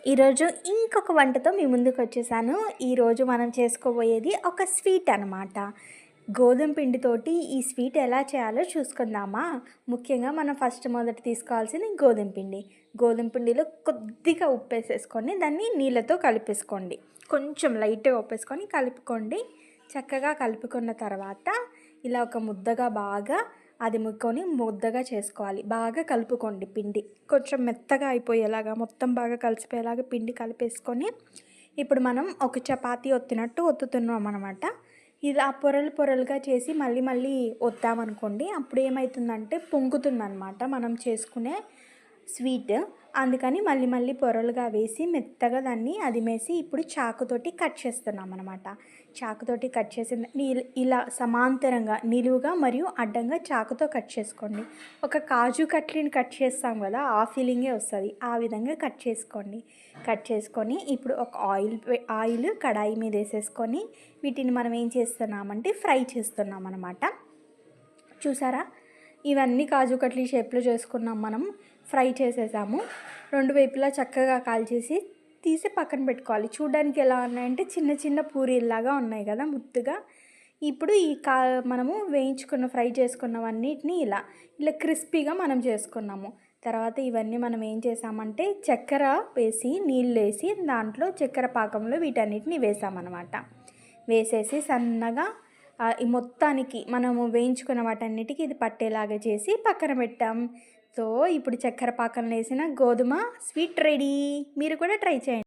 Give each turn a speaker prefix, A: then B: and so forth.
A: ఈరోజు ఇంకొక వంటతో మీ ముందుకు వచ్చేసాను. ఈరోజు మనం చేసుకోబోయేది ఒక స్వీట్ అనమాట. గోధుమ పిండితోటి ఈ స్వీట్ ఎలా చేయాలో చూసుకుందామా? ముఖ్యంగా మనం మొదట తీసుకోవాల్సింది గోధుమ పిండి. గోధుమ పిండిలో కొద్దిగా ఉప్పేసేసుకొని దాన్ని నీళ్ళతో కలిపేసుకోండి. కొంచెం లైట్‌గా ఉప్పేసుకొని కలుపుకోండి. చక్కగా కలుపుకున్న తర్వాత ఇలా ఒక ముద్దగా బాగా ముద్దగా చేసుకోవాలి. బాగా కలుపుకోండి పిండి. కొంచెం మెత్తగా అయిపోయేలాగా మొత్తం బాగా కలిసిపోయేలాగా పిండి కలిపేసుకొని, ఇప్పుడు మనం ఒక చపాతీ ఒత్తినట్టు ఒత్తుతున్నాం అనమాట. ఇలా పొరలు పొరలుగా చేసి మళ్ళీ మళ్ళీ ఒత్తామనుకోండి, అప్పుడు ఏమైతుందంటే పొంగుతుందనమాట మనం చేసుకునే స్వీట్. అందుకని మళ్ళీ మళ్ళీ పొరలుగా వేసి మెత్తగా దాన్ని అదిమేసి ఇప్పుడు చాకుతోటి కట్ చేస్తున్నాం అనమాట. చాకుతోటి కట్ చేసిన ఇలా సమాంతరంగా నిలువుగా మరియు అడ్డంగా చాకుతో కట్ చేసుకోండి. ఒక కాజు కట్లీని కట్ చేస్తాం కదా, ఆ ఫీలింగే వస్తుంది. ఆ విధంగా కట్ చేసుకోండి. కట్ చేసుకొని ఇప్పుడు ఒక ఆయిల్ కడాయి మీద వేసేసుకొని వీటిని మనం ఏం చేస్తున్నామంటే ఫ్రై చేస్తున్నాం అనమాట. చూసారా, ఇవన్నీ కాజు కట్లీ షేప్లో చేసుకున్నాం. మనం ఫ్రై చేసేసాము. రెండు వైపులా చక్కగా కాల్చేసి తీసి పక్కన పెట్టుకోవాలి. చూడడానికి ఎలా ఉన్నాయంటే చిన్న చిన్న పూరీల్లాగా ఉన్నాయి కదా ముద్దుగా. ఇప్పుడు మనము ఫ్రై చేసుకున్నవన్నిటిని ఇలా క్రిస్పీగా మనం చేసుకున్నాము. తర్వాత ఇవన్నీ మనం ఏం చేసామంటే చక్కెర వేసి నీళ్ళు వేసి దాంట్లో చక్కెర పాకంలో వీటన్నిటిని వేసామన్నమాట. వేసేసి సన్నగా ఈ మొత్తానికి మనము వేయించుకున్న వాటన్నిటికీ ఇది పట్టేలాగా చేసి పక్కన పెట్టాం. సో ఇప్పుడు చక్కెర పాకంలో వేసిన గోధుమ స్వీట్ రెడీ. మీరు కూడా ట్రై చేయండి.